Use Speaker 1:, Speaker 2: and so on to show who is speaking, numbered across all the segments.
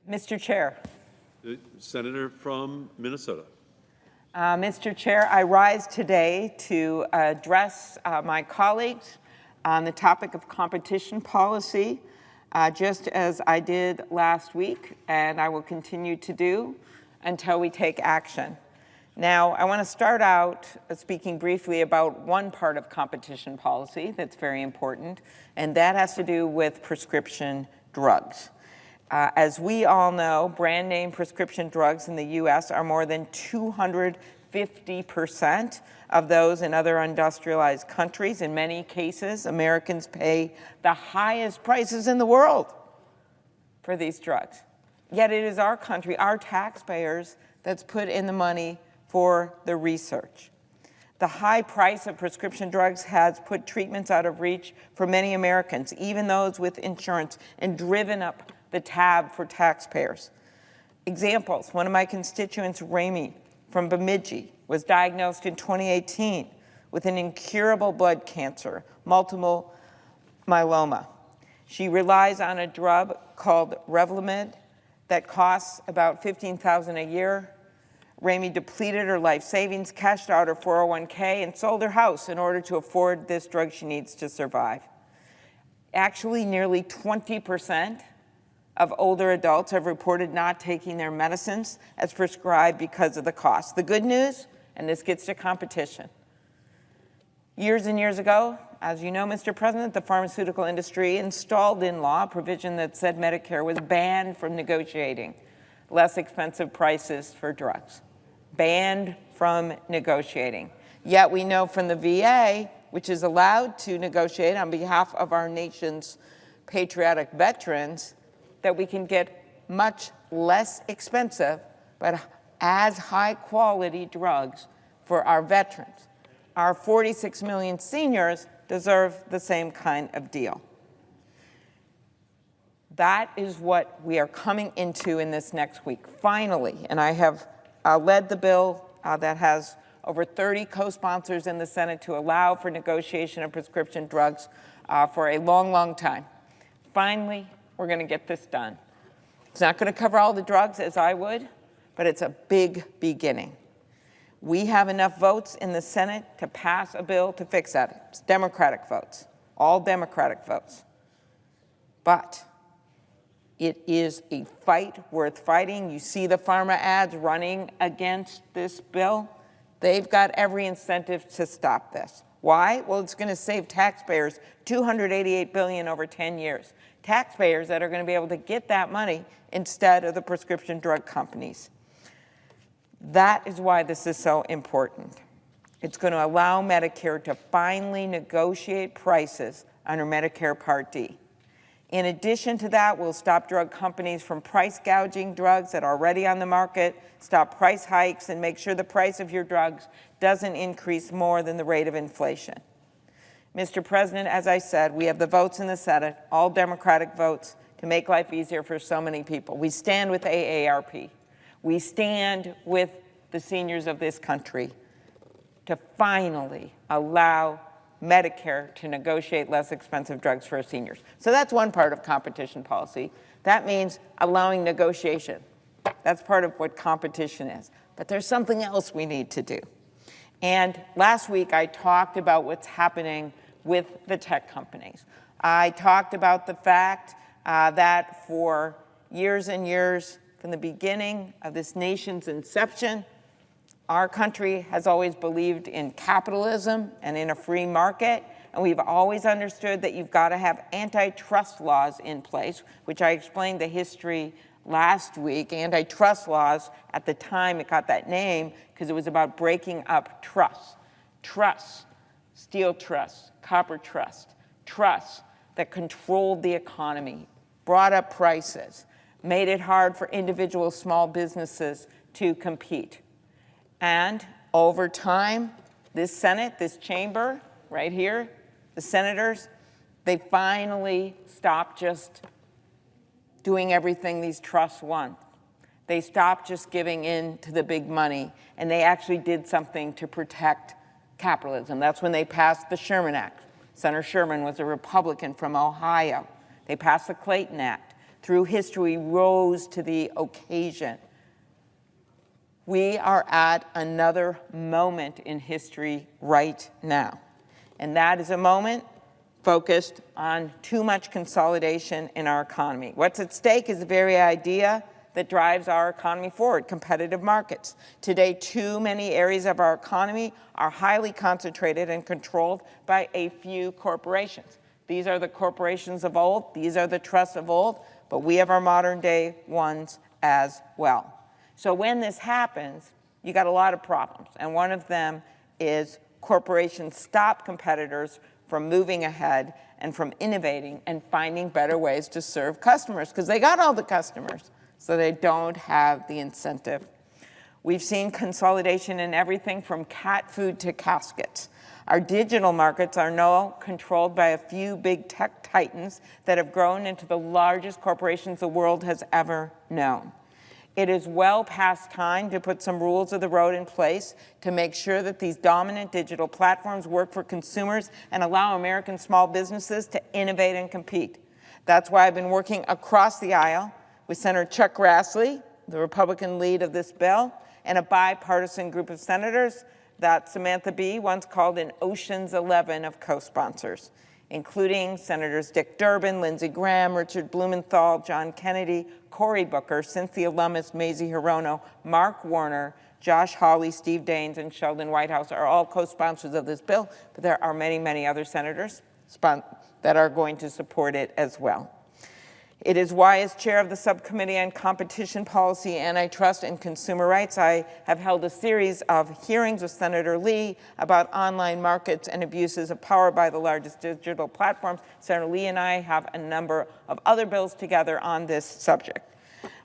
Speaker 1: Mr. Chair.
Speaker 2: The senator from Minnesota.
Speaker 1: Mr. Chair, I rise today to address my colleagues on the topic of competition policy, just as I did last week, and I will continue to do until we take action. Now, I want to start out speaking briefly about one part of competition policy that's very important, and that has to do with prescription drugs. As we all know, brand name prescription drugs in the U.S. are more than 250% of those in other industrialized countries. In many cases, Americans pay the highest prices in the world for these drugs. Yet it is our country, our taxpayers, that's put in the money for the research. The high price of prescription drugs has put treatments out of reach for many Americans, even those with insurance, and driven up the tab for taxpayers. Examples: one of my constituents, Rami from Bemidji, was diagnosed in 2018 with an incurable blood cancer, multiple myeloma. She relies on a drug called Revlimid that costs about $15,000 a year. Rami depleted her life savings, cashed out her 401k, and sold her house in order to afford this drug she needs to survive. Actually, nearly 20% of older adults have reported not taking their medicines as prescribed because of the cost. The good news, and this gets to competition. Years and years ago, as you know, Mr. President, the pharmaceutical industry installed in law a provision that said Medicare was banned from negotiating less expensive prices for drugs. Banned from negotiating. Yet we know from the VA, which is allowed to negotiate on behalf of our nation's patriotic veterans, that we can get much less expensive but as high quality drugs for our veterans. Our 46 million seniors deserve the same kind of deal. That is what we are coming into in this next week, finally. And I have led the bill that has over 30 co-sponsors in the Senate to allow for negotiation of prescription drugs for a long, long time. Finally, we're going to get this done. It's not going to cover all the drugs as I would, but it's a big beginning. We have enough votes in the Senate to pass a bill to fix that. It's Democratic votes, all Democratic votes. But it is a fight worth fighting. You see the pharma ads running against this bill. They've got every incentive to stop this. Why? Well, it's going to save taxpayers $288 billion over 10 years. Taxpayers that are going to be able to get that money instead of the prescription drug companies. That is why this is so important. It's going to allow Medicare to finally negotiate prices under Medicare Part D. In addition to that, we'll stop drug companies from price gouging drugs that are already on the market, stop price hikes, and make sure the price of your drugs doesn't increase more than the rate of inflation. Mr. President, as I said, we have the votes in the Senate, all Democratic votes, to make life easier for so many people. We stand with AARP. We stand with the seniors of this country to finally allow Medicare to negotiate less expensive drugs for our seniors. So that's one part of competition policy. That means allowing negotiation. That's part of what competition is. But there's something else we need to do. And last week I talked about what's happening with the tech companies. I talked about the fact that for years and years, from the beginning of this nation's inception, our country has always believed in capitalism and in a free market, and we've always understood that you've got to have antitrust laws in place, which I explained the history last week. Antitrust laws, at the time it got that name because it was about breaking up trusts. Trusts, steel trusts, copper trusts, trusts that controlled the economy, brought up prices, made it hard for individual small businesses to compete. And over time, this Senate, this chamber right here, the senators, they finally stopped just doing everything these trusts want. They stopped just giving in to the big money, and they actually did something to protect capitalism. That's when they passed the Sherman Act. Senator Sherman was a Republican from Ohio. They passed the Clayton Act. through history rose to the occasion. We are at another moment in history right now. And that is a moment focused on too much consolidation in our economy. What's at stake is the very idea that drives our economy forward, competitive markets. Today, too many areas of our economy are highly concentrated and controlled by a few corporations. These are the corporations of old, these are the trusts of old, but we have our modern day ones as well. So when this happens, you got a lot of problems, and one of them is corporations stop competitors from moving ahead and from innovating and finding better ways to serve customers, because they got all the customers, so they don't have the incentive. We've seen consolidation in everything from cat food to caskets. Our digital markets are now controlled by a few big tech titans that have grown into the largest corporations the world has ever known. It is well past time to put some rules of the road in place to make sure that these dominant digital platforms work for consumers and allow American small businesses to innovate and compete. That's why I've been working across the aisle with Senator Chuck Grassley, the Republican lead of this bill, and a bipartisan group of senators that Samantha Bee once called an Ocean's 11 of co-sponsors, including Senators Dick Durbin, Lindsey Graham, Richard Blumenthal, John Kennedy, Cory Booker, Cynthia Lummis, Mazie Hirono, Mark Warner, Josh Hawley, Steve Daines, and Sheldon Whitehouse are all co-sponsors of this bill, but there are many, many other senators that are going to support it as well. It is why, as chair of the Subcommittee on Competition Policy, Antitrust, and Consumer Rights, I have held a series of hearings with Senator Lee about online markets and abuses of power by the largest digital platforms. Senator Lee and I have a number of other bills together on this subject.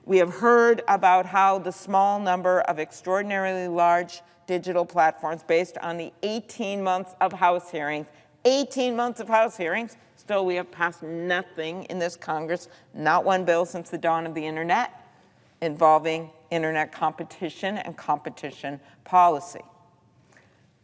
Speaker 1: We have heard about how the small number of extraordinarily large digital platforms, based on the 18 months of House hearings, 18 months of House hearings, still, we have passed nothing in this Congress, not one bill since the dawn of the internet, involving internet competition and competition policy.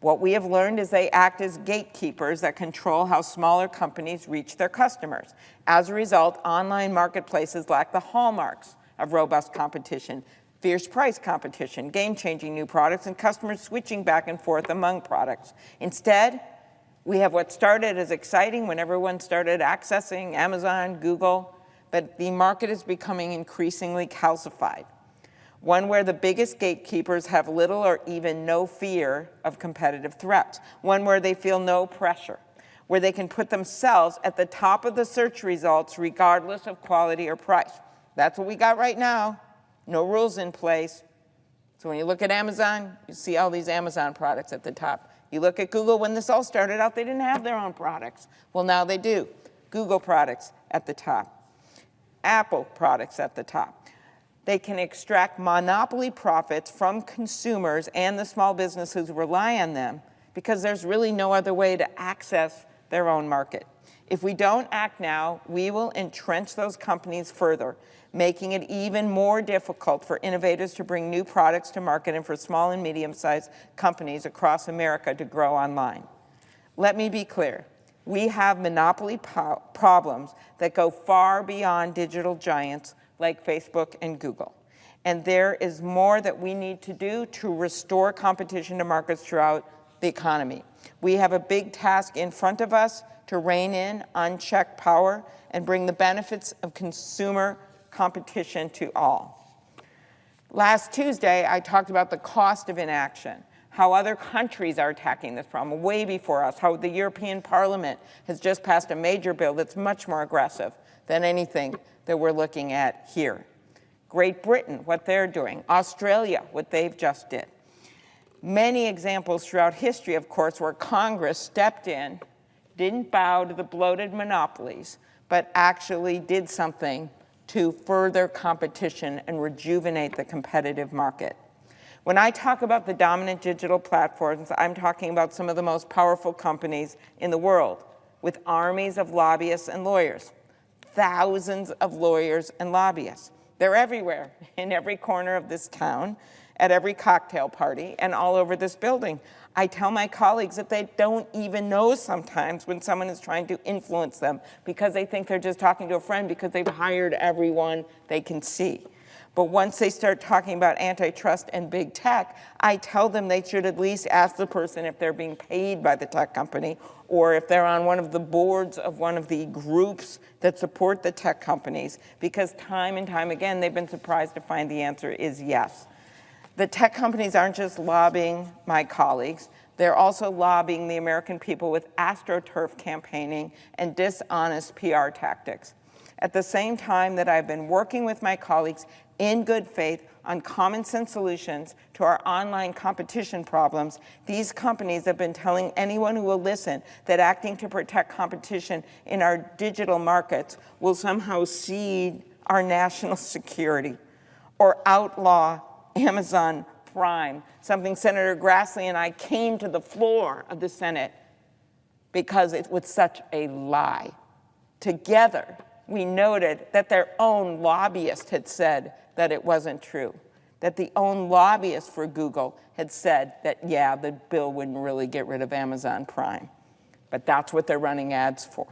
Speaker 1: What we have learned is they act as gatekeepers that control how smaller companies reach their customers. As a result, online marketplaces lack the hallmarks of robust competition, fierce price competition, game-changing new products, and customers switching back and forth among products. Instead, we have what started as exciting when everyone started accessing Amazon, Google, but the market is becoming increasingly calcified. One where the biggest gatekeepers have little or even no fear of competitive threats. One where they feel no pressure, where they can put themselves at the top of the search results regardless of quality or price. That's what we got right now. No rules in place. So when you look at Amazon, you see all these Amazon products at the top. You look at Google, when this all started out, they didn't have their own products. Well, now they do. Google products at the top. Apple products at the top. They can extract monopoly profits from consumers and the small businesses who rely on them because there's really no other way to access their own market. If we don't act now, we will entrench those companies further, making it even more difficult for innovators to bring new products to market and for small and medium-sized companies across America to grow online. Let me be clear. We have monopoly problems that go far beyond digital giants like Facebook and Google. And there is more that we need to do to restore competition to markets throughout the economy. We have a big task in front of us to rein in unchecked power and bring the benefits of consumer competition to all. Last Tuesday, I talked about the cost of inaction, how other countries are attacking this problem way before us, how the European Parliament has just passed a major bill that's much more aggressive than anything that we're looking at here. Great Britain, what they're doing. Australia, what they've just did. Many examples throughout history, of course, where Congress stepped in, didn't bow to the bloated monopolies, but actually did something to further competition and rejuvenate the competitive market. When I talk about the dominant digital platforms, I'm talking about some of the most powerful companies in the world, with armies of lobbyists and lawyers, thousands of lawyers and lobbyists. They're everywhere, in every corner of this town, at every cocktail party and all over this building. I tell my colleagues that they don't even know sometimes when someone is trying to influence them because they think they're just talking to a friend because they've hired everyone they can see. But once they start talking about antitrust and big tech, I tell them they should at least ask the person if they're being paid by the tech company or if they're on one of the boards of one of the groups that support the tech companies, because time and time again, they've been surprised to find the answer is yes. The tech companies aren't just lobbying my colleagues, they're also lobbying the American people with AstroTurf campaigning and dishonest PR tactics. At the same time that I've been working with my colleagues in good faith on common sense solutions to our online competition problems, these companies have been telling anyone who will listen that acting to protect competition in our digital markets will somehow cede our national security or outlaw Amazon Prime, something Senator Grassley and I came to the floor of the Senate because it was such a lie. Together, we noted that their own lobbyist had said that it wasn't true, that the own lobbyist for Google had said that, yeah, the bill wouldn't really get rid of Amazon Prime. But that's what they're running ads for.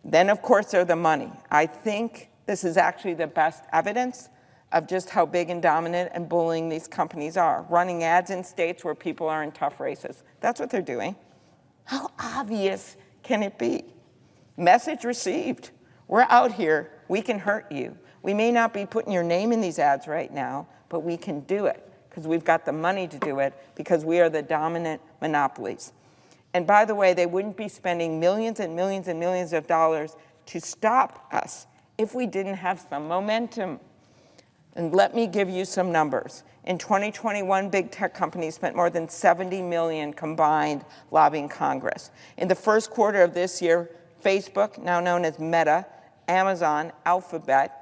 Speaker 1: Then, of course, there's the money. I think this is actually the best evidence of just how big and dominant and bullying these companies are, running ads in states where people are in tough races. That's what they're doing. How obvious can it be? Message received. We're out here, we can hurt you. We may not be putting your name in these ads right now, but we can do it because we've got the money to do it because we are the dominant monopolies. And by the way, they wouldn't be spending millions and millions and millions of dollars to stop us if we didn't have some momentum. And let me give you some numbers. In 2021, big tech companies spent more than $70 million combined lobbying Congress. In the first quarter of this year, Facebook, now known as Meta, Amazon, Alphabet,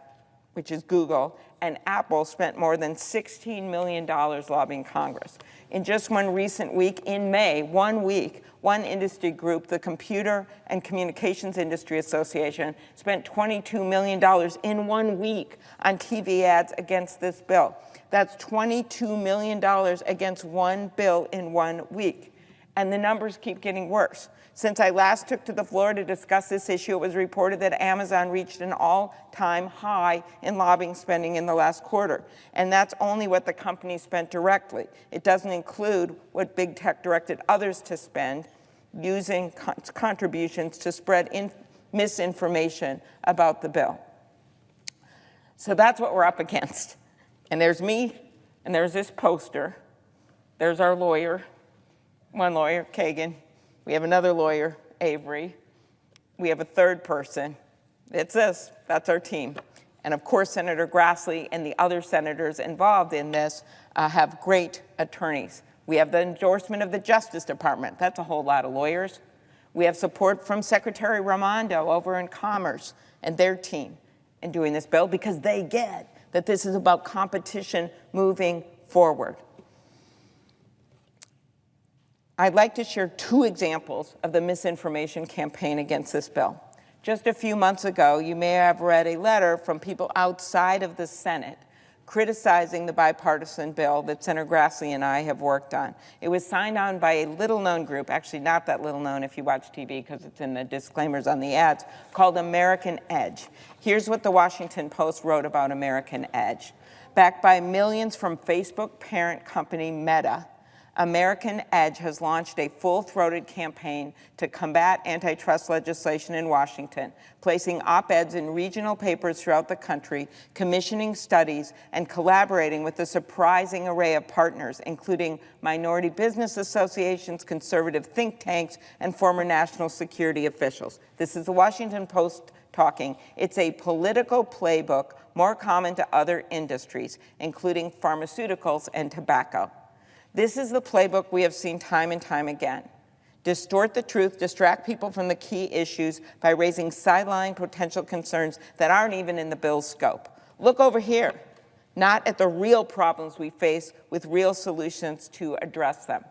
Speaker 1: which is Google, and Apple spent more than $16 million lobbying Congress. In just one recent week, in May, 1 week, one industry group, the Computer and Communications Industry Association, spent $22 million in 1 week on TV ads against this bill. That's $22 million against one bill in 1 week. And the numbers keep getting worse. Since I last took to the floor to discuss this issue, it was reported that Amazon reached an all-time high in lobbying spending in the last quarter. And that's only what the company spent directly. It doesn't include what big tech directed others to spend using contributions to spread misinformation about the bill. So that's what we're up against. And there's me, and there's this poster. There's our lawyer, one lawyer, Kagan. We have another lawyer, Avery. We have a third person. It's this. That's our team. And of course, Senator Grassley and the other senators involved in this have great attorneys. We have the endorsement of the Justice Department. That's a whole lot of lawyers. We have support from Secretary Raimondo over in Commerce and their team in doing this bill because they get that this is about competition moving forward. I'd like to share 2 examples of the misinformation campaign against this bill. Just a few months ago, you may have read a letter from people outside of the Senate criticizing the bipartisan bill that Senator Grassley and I have worked on. It was signed on by a little-known group, actually not that little-known if you watch TV because it's in the disclaimers on the ads, called American Edge. Here's what the Washington Post wrote about American Edge. Backed by millions from Facebook parent company Meta, American Edge has launched a full-throated campaign to combat antitrust legislation in Washington, placing op-eds in regional papers throughout the country, commissioning studies, and collaborating with a surprising array of partners, including minority business associations, conservative think tanks, and former national security officials. This is the Washington Post talking. It's a political playbook more common to other industries, including pharmaceuticals and tobacco. This is the playbook we have seen time and time again. Distort the truth, distract people from the key issues by raising sideline potential concerns that aren't even in the bill's scope. Look over here, not at the real problems we face with real solutions to address them.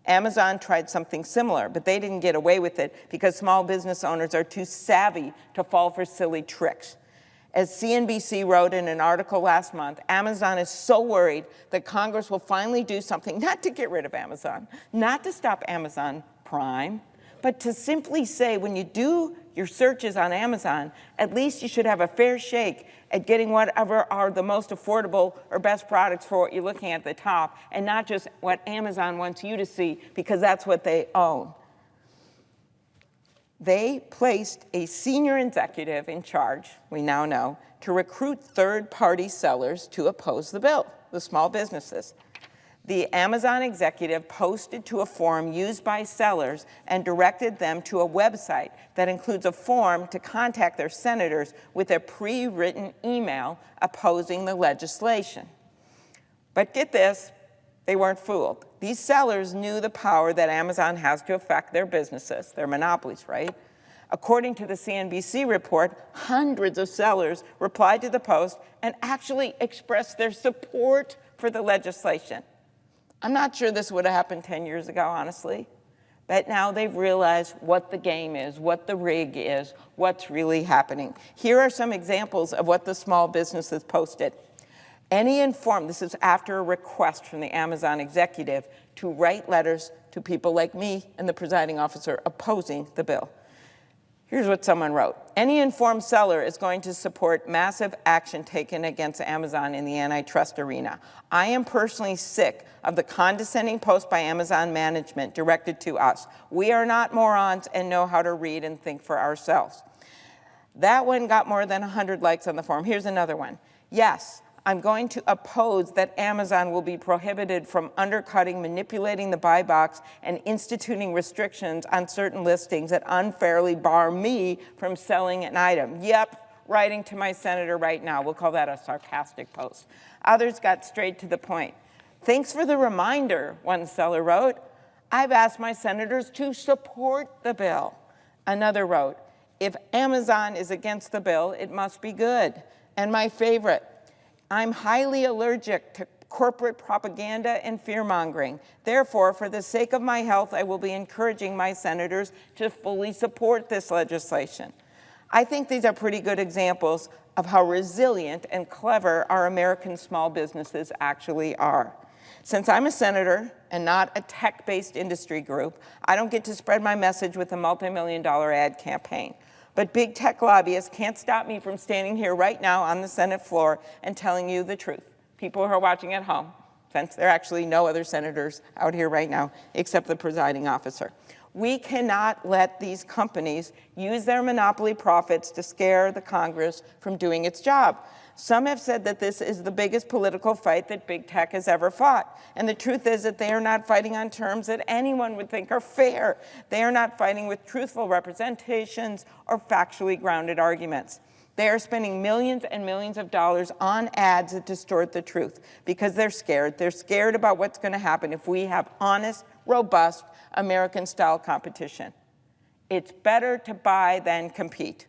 Speaker 1: Amazon tried something similar, but they didn't get away with it because small business owners are too savvy to fall for silly tricks. As CNBC wrote in an article last month, Amazon is so worried that Congress will finally do something, not to get rid of Amazon, not to stop Amazon Prime, but to simply say, when you do your searches on Amazon, at least you should have a fair shake at getting whatever are the most affordable or best products for what you're looking at the top, and not just what Amazon wants you to see because that's what they own. They placed a senior executive in charge, we now know, to recruit third-party sellers to oppose the bill, the small businesses. The Amazon executive posted to a forum used by sellers and directed them to a website that includes a form to contact their senators with a pre-written email opposing the legislation. But get this, they weren't fooled. These sellers knew the power that Amazon has to affect their businesses, their monopolies, right? According to the CNBC report, hundreds of sellers replied to the post and actually expressed their support for the legislation. I'm not sure this would have happened 10 years ago, honestly, but now they've realized what the game is, what the rig is, what's really happening. Here are some examples of what the small businesses posted. This is after a request from the Amazon executive to write letters to people like me and the presiding officer opposing the bill. Here's what someone wrote. Any informed seller is going to support massive action taken against Amazon in the antitrust arena. I am personally sick of the condescending post by Amazon management directed to us. We are not morons and know how to read and think for ourselves. That one got more than 100 likes on the forum. Here's another one. Yes, I'm going to oppose that Amazon will be prohibited from undercutting, manipulating the buy box, and instituting restrictions on certain listings that unfairly bar me from selling an item. Yep, writing to my senator right now. We'll call that a sarcastic post. Others got straight to the point. Thanks for the reminder, one seller wrote. I've asked my senators to support the bill. Another wrote, if Amazon is against the bill, it must be good. And my favorite, I'm highly allergic to corporate propaganda and fear-mongering. Therefore, for the sake of my health, I will be encouraging my senators to fully support this legislation. I think these are pretty good examples of how resilient and clever our American small businesses actually are. Since I'm a senator and not a tech-based industry group, I don't get to spread my message with a multi-million-dollar ad campaign. But big tech lobbyists can't stop me from standing here right now on the Senate floor and telling you the truth. People who are watching at home, since there are actually no other senators out here right now except the presiding officer. We cannot let these companies use their monopoly profits to scare the Congress from doing its job. Some have said that this is the biggest political fight that big tech has ever fought. And the truth is that they are not fighting on terms that anyone would think are fair. They are not fighting with truthful representations or factually grounded arguments. They are spending millions and millions of dollars on ads that distort the truth because they're scared. They're scared about what's going to happen if we have honest, robust, American-style competition. It's better to buy than compete.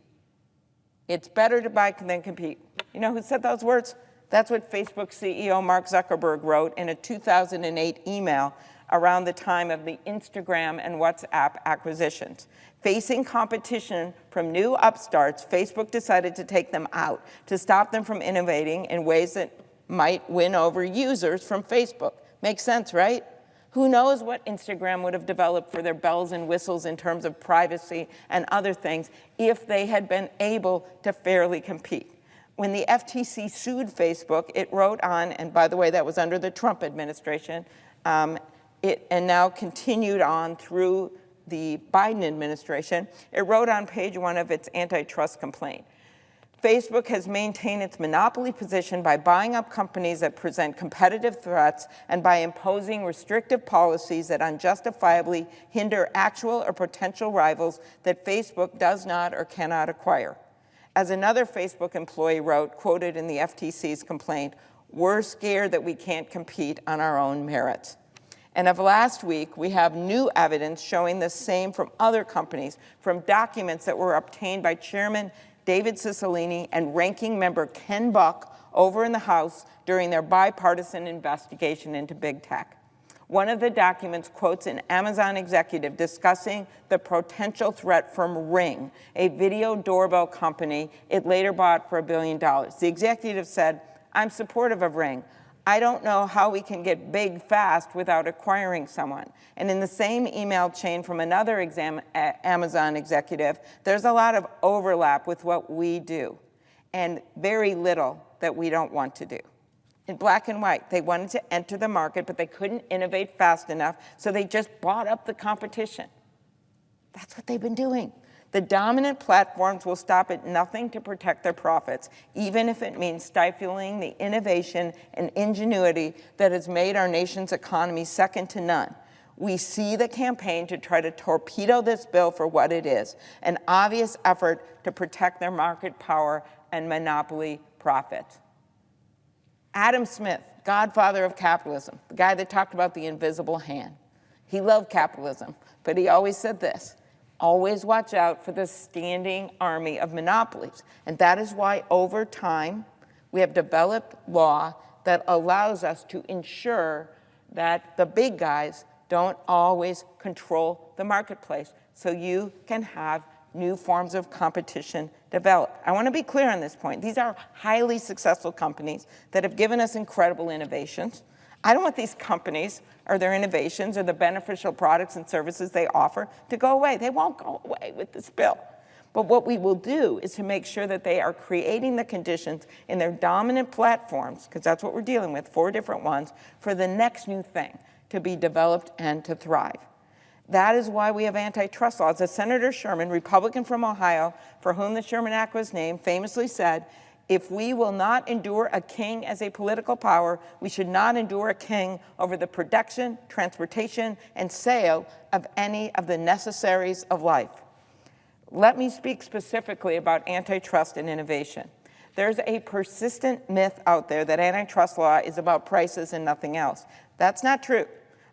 Speaker 1: It's better to buy than compete. You know who said those words? That's what Facebook CEO Mark Zuckerberg wrote in a 2008 email around the time of the Instagram and WhatsApp acquisitions. Facing competition from new upstarts, Facebook decided to take them out, to stop them from innovating in ways that might win over users from Facebook. Makes sense, right? Who knows what Instagram would have developed for their bells and whistles in terms of privacy and other things if they had been able to fairly compete. When the FTC sued Facebook, it wrote on, and by the way, that was under the Trump administration, and now continued on through the Biden administration, it wrote on page 1 of its antitrust complaint. Facebook has maintained its monopoly position by buying up companies that present competitive threats and by imposing restrictive policies that unjustifiably hinder actual or potential rivals that Facebook does not or cannot acquire. As another Facebook employee wrote, quoted in the FTC's complaint, we're scared that we can't compete on our own merits. And of last week, we have new evidence showing the same from other companies, from documents that were obtained by Chairman David Cicilline and Ranking Member Ken Buck over in the House during their bipartisan investigation into big tech. One of the documents quotes an Amazon executive discussing the potential threat from Ring, a video doorbell company it later bought for $1 billion. The executive said, "I'm supportive of Ring. I don't know how we can get big fast without acquiring someone." And in the same email chain from another Amazon executive, there's a lot of overlap with what we do and very little that we don't want to do. In black and white, they wanted to enter the market, but they couldn't innovate fast enough, so they just bought up the competition. That's what they've been doing. The dominant platforms will stop at nothing to protect their profits, even if it means stifling the innovation and ingenuity that has made our nation's economy second to none. We see the campaign to try to torpedo this bill for what it is, an obvious effort to protect their market power and monopoly profits. Adam Smith, godfather of capitalism, the guy that talked about the invisible hand. He loved capitalism, but he always said this: always watch out for the standing army of monopolies. And that is why over time we have developed law that allows us to ensure that the big guys don't always control the marketplace, so you can have new forms of competition develop. I want to be clear on this point. These are highly successful companies that have given us incredible innovations. I don't want these companies or their innovations or the beneficial products and services they offer to go away. They won't go away with this bill. But what we will do is to make sure that they are creating the conditions in their dominant platforms, because that's what we're dealing with, 4 different ones, for the next new thing to be developed and to thrive. That is why we have antitrust laws. As Senator Sherman, Republican from Ohio, for whom the Sherman Act was named, famously said, "If we will not endure a king as a political power, we should not endure a king over the production, transportation, and sale of any of the necessaries of life." Let me speak specifically about antitrust and innovation. There's a persistent myth out there that antitrust law is about prices and nothing else. That's not true.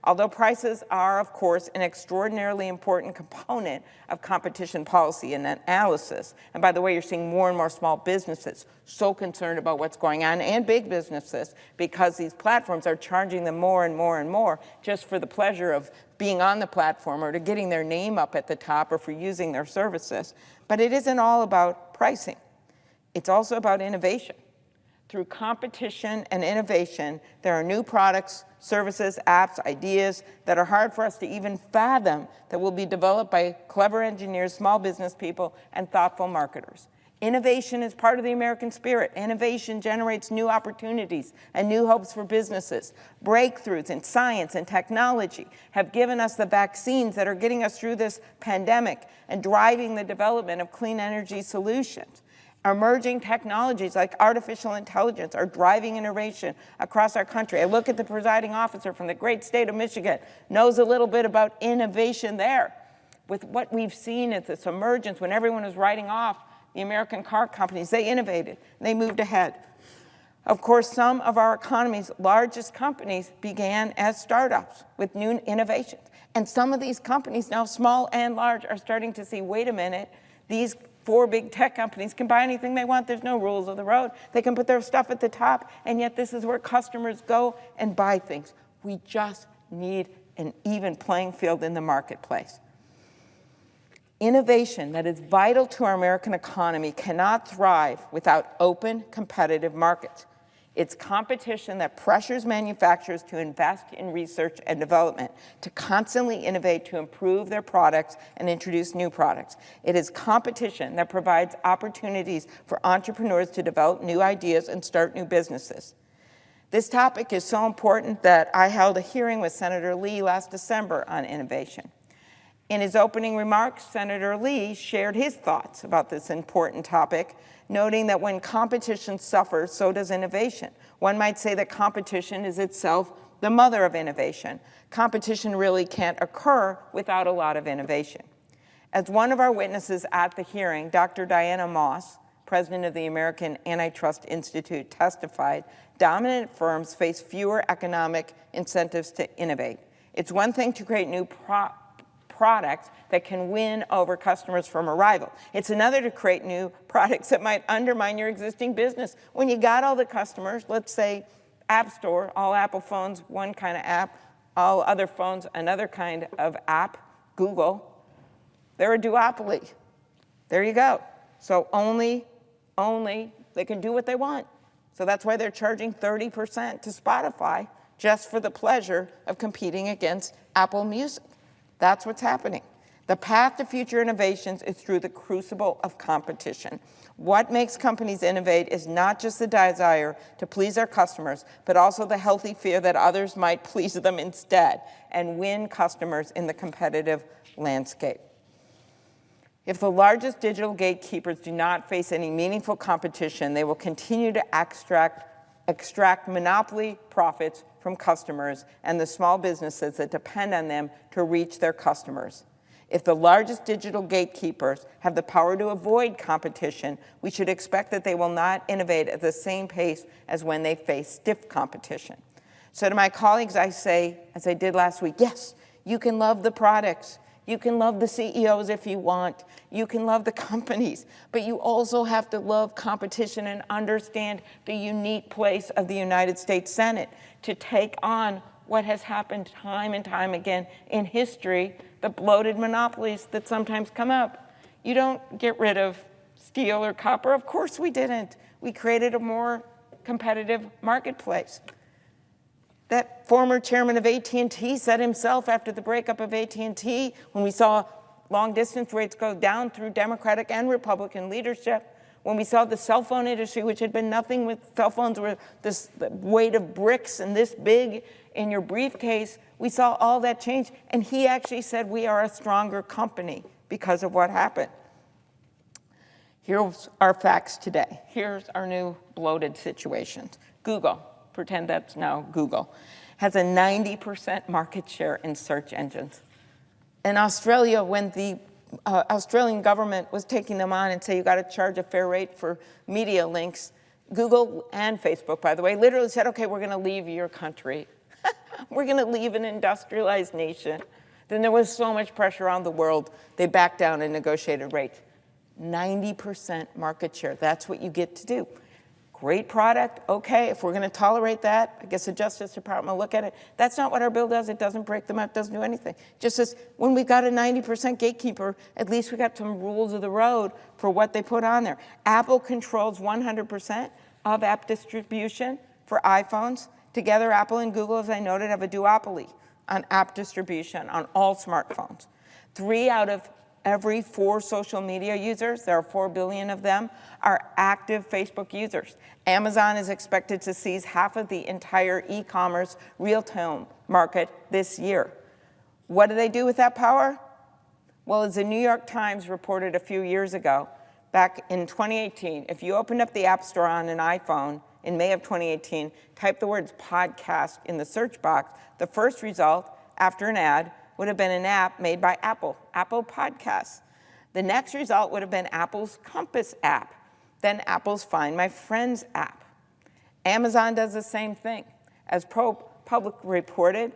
Speaker 1: Although prices are, of course, an extraordinarily important component of competition policy and analysis. And by the way, you're seeing more and more small businesses so concerned about what's going on, and big businesses, because these platforms are charging them more and more and more just for the pleasure of being on the platform or to getting their name up at the top or for using their services. But it isn't all about pricing. It's also about innovation. Through competition and innovation, there are new products, services, apps, ideas that are hard for us to even fathom that will be developed by clever engineers, small business people, and thoughtful marketers. Innovation is part of the American spirit. Innovation generates new opportunities and new hopes for businesses. Breakthroughs in science and technology have given us the vaccines that are getting us through this pandemic and driving the development of clean energy solutions. Emerging technologies like artificial intelligence are driving innovation across our country. I look at the presiding officer from the great state of Michigan, knows a little bit about innovation there. With what we've seen at this emergence, when everyone was writing off the American car companies, they innovated, they moved ahead. Of course, some of our economy's largest companies began as startups with new innovations. And some of these companies, now small and large, are starting to see, wait a minute, these 4 big tech companies can buy anything they want. There's no rules of the road. They can put their stuff at the top, and yet this is where customers go and buy things. We just need an even playing field in the marketplace. Innovation that is vital to our American economy cannot thrive without open, competitive markets. It's competition that pressures manufacturers to invest in research and development, to constantly innovate, to improve their products and introduce new products. It is competition that provides opportunities for entrepreneurs to develop new ideas and start new businesses. This topic is so important that I held a hearing with Senator Lee last December on innovation. In his opening remarks, Senator Lee shared his thoughts about this important topic, noting that when competition suffers, so does innovation. One might say that competition is itself the mother of innovation. Competition really can't occur without a lot of innovation. As one of our witnesses at the hearing, Dr. Diana Moss, president of the American Antitrust Institute, testified, dominant firms face fewer economic incentives to innovate. It's one thing to create new products that can win over customers from a rival. It's another to create new products that might undermine your existing business. When you got all the customers, let's say App Store, all Apple phones, one kind of app, all other phones, another kind of app, Google, they're a duopoly. There you go. So only they can do what they want. So that's why they're charging 30% to Spotify just for the pleasure of competing against Apple Music. That's what's happening. The path to future innovations is through the crucible of competition. What makes companies innovate is not just the desire to please their customers, but also the healthy fear that others might please them instead and win customers in the competitive landscape. If the largest digital gatekeepers do not face any meaningful competition, they will continue to extract monopoly profits from customers and the small businesses that depend on them to reach their customers. If the largest digital gatekeepers have the power to avoid competition, we should expect that they will not innovate at the same pace as when they face stiff competition. So to my colleagues, I say, as I did last week, yes, you can love the products. You can love the CEOs if you want. You can love the companies. But you also have to love competition and understand the unique place of the United States Senate to take on what has happened time and time again in history, the bloated monopolies that sometimes come up. You don't get rid of steel or copper. Of course we didn't. We created a more competitive marketplace. That former chairman of AT&T said himself after the breakup of AT&T, when we saw long-distance rates go down through Democratic and Republican leadership, when we saw the cell phone industry, which had been nothing with cell phones, were this weight of bricks and this big in your briefcase, we saw all that change. And he actually said we are a stronger company because of what happened. Here's our facts today. Here's our new bloated situations. Google, pretend that's now Google, has a 90% market share in search engines. In Australia, when the Australian government was taking them on and say you got to charge a fair rate for media links, Google and Facebook, by the way, literally said, okay, we're going to leave your country. We're going to leave an industrialized nation. Then there was so much pressure on the world, they backed down and negotiated rates. 90% market share, that's what you get to do. Great product, okay, if we're going to tolerate that, I guess the Justice Department will look at it. That's not what our bill does. It doesn't break them up, doesn't do anything. Just as when we got a 90% gatekeeper, at least we got some rules of the road for what they put on there. Apple controls 100% of app distribution for iPhones. Together, Apple and Google, as I noted, have a duopoly on app distribution on all smartphones. 3 out of every 4 social media users, there are 4 billion of them, are active Facebook users. Amazon is expected to seize half of the entire e-commerce real-time market this year. What do they do with that power? Well, as the New York Times reported a few years ago, back in 2018, if you opened up the App Store on an iPhone in May of 2018, type the words podcast in the search box, the first result after an ad would have been an app made by Apple, Apple Podcasts. The next result would have been Apple's Compass app, then Apple's Find My Friends app. Amazon does the same thing. As ProPublic reported,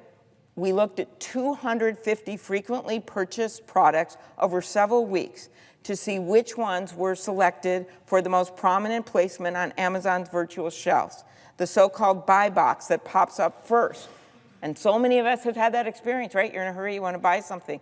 Speaker 1: we looked at 250 frequently purchased products over several weeks to see which ones were selected for the most prominent placement on Amazon's virtual shelves, the so-called buy box that pops up first. And so many of us have had that experience, right? You're in a hurry, you want to buy something.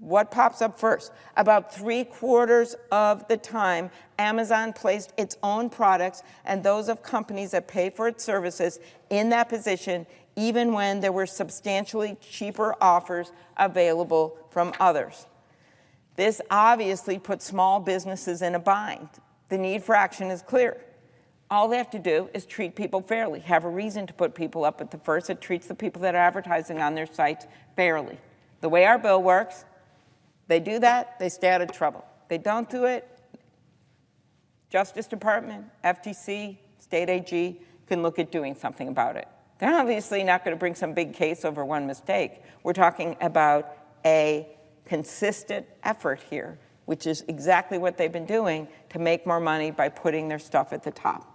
Speaker 1: What pops up first? About 3/4 of the time, Amazon placed its own products and those of companies that pay for its services in that position, even when there were substantially cheaper offers available from others. This obviously puts small businesses in a bind. The need for action is clear. All they have to do is treat people fairly, have a reason to put people up at the first. It treats the people that are advertising on their sites fairly. The way our bill works, they do that, they stay out of trouble. They don't do it, Justice Department, FTC, State AG can look at doing something about it. They're obviously not going to bring some big case over one mistake. We're talking about a consistent effort here, which is exactly what they've been doing to make more money by putting their stuff at the top.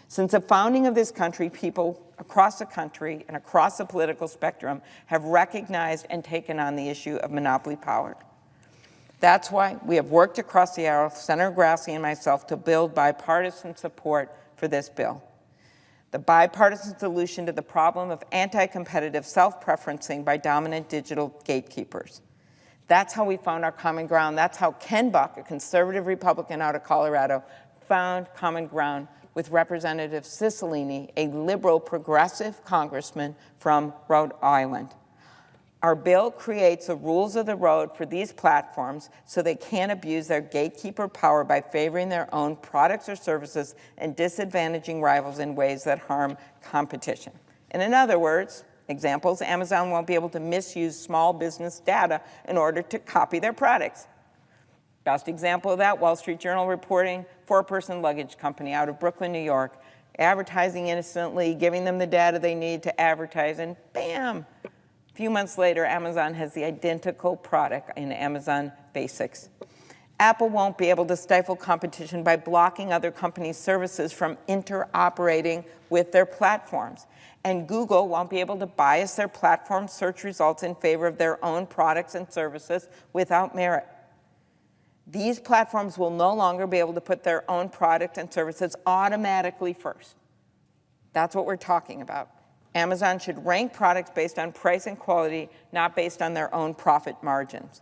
Speaker 1: Since the founding of this country, people across the country and across the political spectrum have recognized and taken on the issue of monopoly power. That's why we have worked across the aisle, Senator Grassley and myself, to build bipartisan support for this bill. the bipartisan solution to the problem of anti-competitive self-preferencing by dominant digital gatekeepers. That's how we found our common ground. That's how Ken Buck, a conservative Republican out of Colorado, found common ground with Representative Cicilline, a liberal progressive congressman from Rhode Island. Our bill creates the rules of the road for these platforms so they can't abuse their gatekeeper power by favoring their own products or services and disadvantaging rivals in ways that harm competition. And in other words, examples, Amazon won't be able to misuse small business data in order to copy their products. Best example of that, Wall Street Journal reporting, four-person luggage company out of Brooklyn, New York, advertising innocently, giving them the data they need to advertise, and bam! A few months later, Amazon has the identical product in Amazon Basics. Apple won't be able to stifle competition by blocking other companies' services from interoperating with their platforms. And Google won't be able to bias their platform search results in favor of their own products and services without merit. These platforms will no longer be able to put their own product and services automatically first. That's what we're talking about. Amazon should rank products based on price and quality, not based on their own profit margins.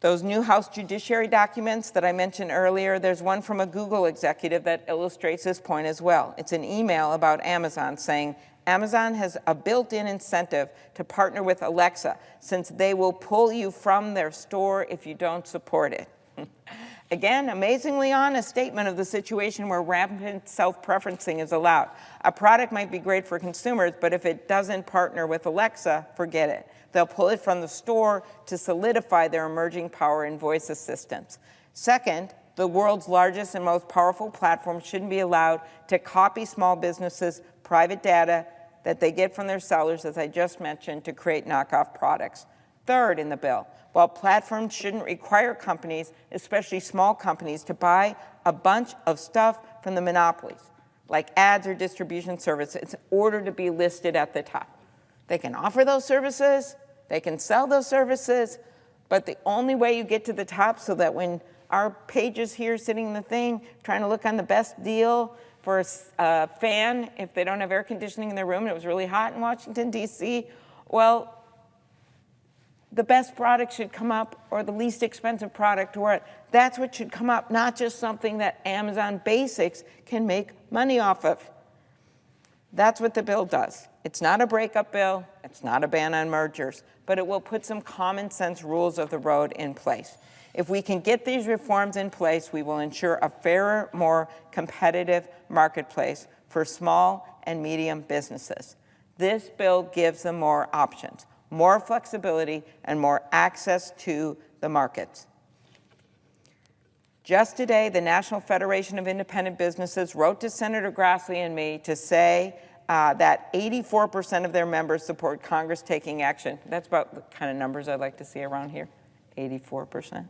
Speaker 1: Those new House Judiciary documents that I mentioned earlier, there's one from a Google executive that illustrates this point as well. It's an email about Amazon saying, Amazon has a built-in incentive to partner with Alexa since they will pull you from their store if you don't support it. Again, amazingly honest statement of the situation where rampant self-preferencing is allowed. A product might be great for consumers, but if it doesn't partner with Alexa, forget it. They'll pull it from the store to solidify their emerging power in voice assistants. Second, the world's largest and most powerful platform shouldn't be allowed to copy small businesses' private data that they get from their sellers, as I just mentioned, to create knockoff products. Third in the bill, while platforms shouldn't require companies, especially small companies, to buy a bunch of stuff from the monopolies, like ads or distribution services, in order to be listed at the top. They can offer those services, they can sell those services, but the only way you get to the top so that when our pages here sitting in the thing, trying to look on the best deal for a fan, if they don't have air conditioning in their room and it was really hot in Washington, D.C., well, the best product should come up, or the least expensive product, or that's what should come up, not just something that Amazon Basics can make money off of. That's what the bill does. It's not a breakup bill, it's not a ban on mergers, but it will put some common sense rules of the road in place. If we can get these reforms in place, we will ensure a fairer, more competitive marketplace for small and medium businesses. This bill gives them more options, more flexibility, and more access to the markets. Just today, the National Federation of Independent Businesses wrote to Senator Grassley and me to say that 84% of their members support Congress taking action. That's about the kind of numbers I'd like to see around here, 84%.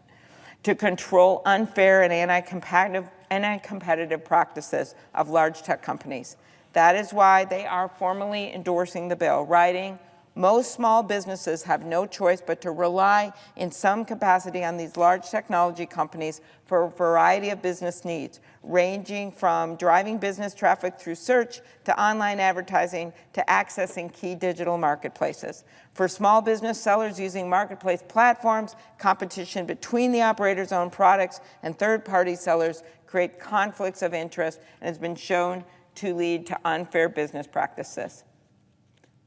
Speaker 1: To control unfair and anti-competitive practices of large tech companies. That is why they are formally endorsing the bill, writing, most small businesses have no choice but to rely in some capacity on these large technology companies for a variety of business needs, ranging from driving business traffic through search to online advertising to accessing key digital marketplaces. For small business sellers using marketplace platforms, competition between the operator's own products and third-party sellers create conflicts of interest and has been shown to lead to unfair business practices.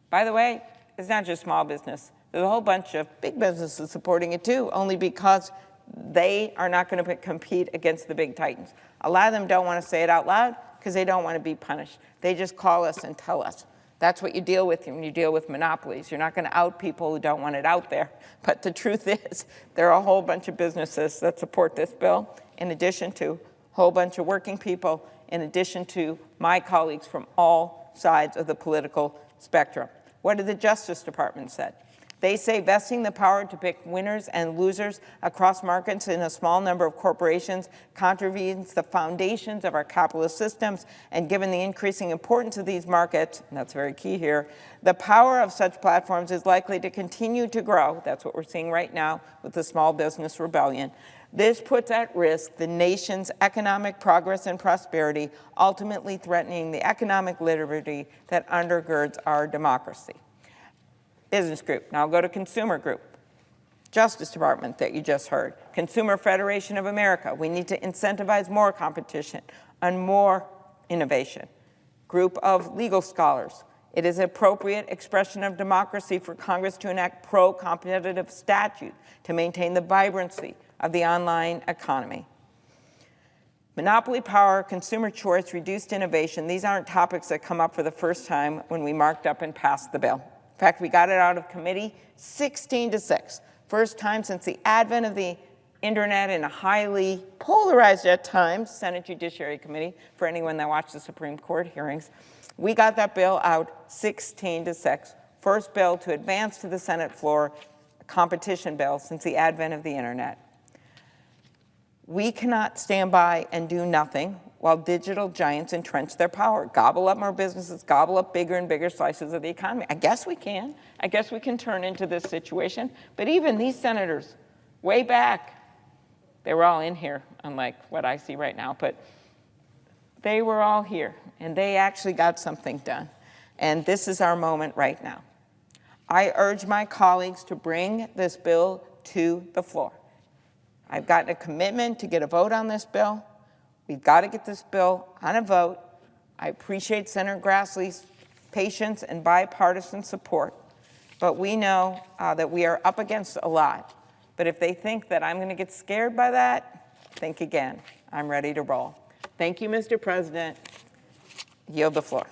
Speaker 1: By the way, it's not just small business. There's a whole bunch of big businesses supporting it too, only because they are not going to compete against the big titans. A lot of them don't want to say it out loud because they don't want to be punished. They just call us and tell us. That's what you deal with when you deal with monopolies. You're not going to out people who don't want it out there. But the truth is, there are a whole bunch of businesses that support this bill, in addition to a whole bunch of working people, in addition to my colleagues from all sides of the political spectrum. What did the Justice Department say? They say vesting the power to pick winners and losers across markets in a small number of corporations contravenes the foundations of our capitalist systems, and given the increasing importance of these markets, and that's very key here, the power of such platforms is likely to continue to grow. That's what we're seeing right now with the small business rebellion. This puts at risk the nation's economic progress and prosperity, ultimately threatening the economic liberty that undergirds our democracy. Business group. Now I'll go to consumer group. Justice Department that you just heard. Consumer Federation of America. We need to incentivize more competition and more innovation. Group of legal scholars. It is an appropriate expression of democracy for Congress to enact pro-competitive statute to maintain the vibrancy of the online economy. Monopoly power, consumer choice, reduced innovation, these aren't topics that come up for the first time when we marked up and passed the bill. In fact, we got it out of committee 16-6. First time since the advent of the internet in a highly polarized at times Senate Judiciary Committee, for anyone that watched the Supreme Court hearings. We got that bill out 16-6. First bill to advance to the Senate floor, a competition bill since the advent of the internet. We cannot stand by and do nothing while digital giants entrench their power, gobble up more businesses, gobble up bigger and bigger slices of the economy. I guess we can. I guess we can turn into this situation. But even these senators, way back, they were all in here, unlike what I see right now, but they were all here, and they actually got something done. And this is our moment right now. I urge my colleagues to bring this bill to the floor. I've gotten a commitment to get a vote on this bill. We've got to get this bill on a vote. I appreciate Senator Grassley's patience and bipartisan support, but we know that we are up against a lot. But if they think that I'm going to get scared by that, think again. I'm ready to roll. Thank you, Mr. President. Yield the floor.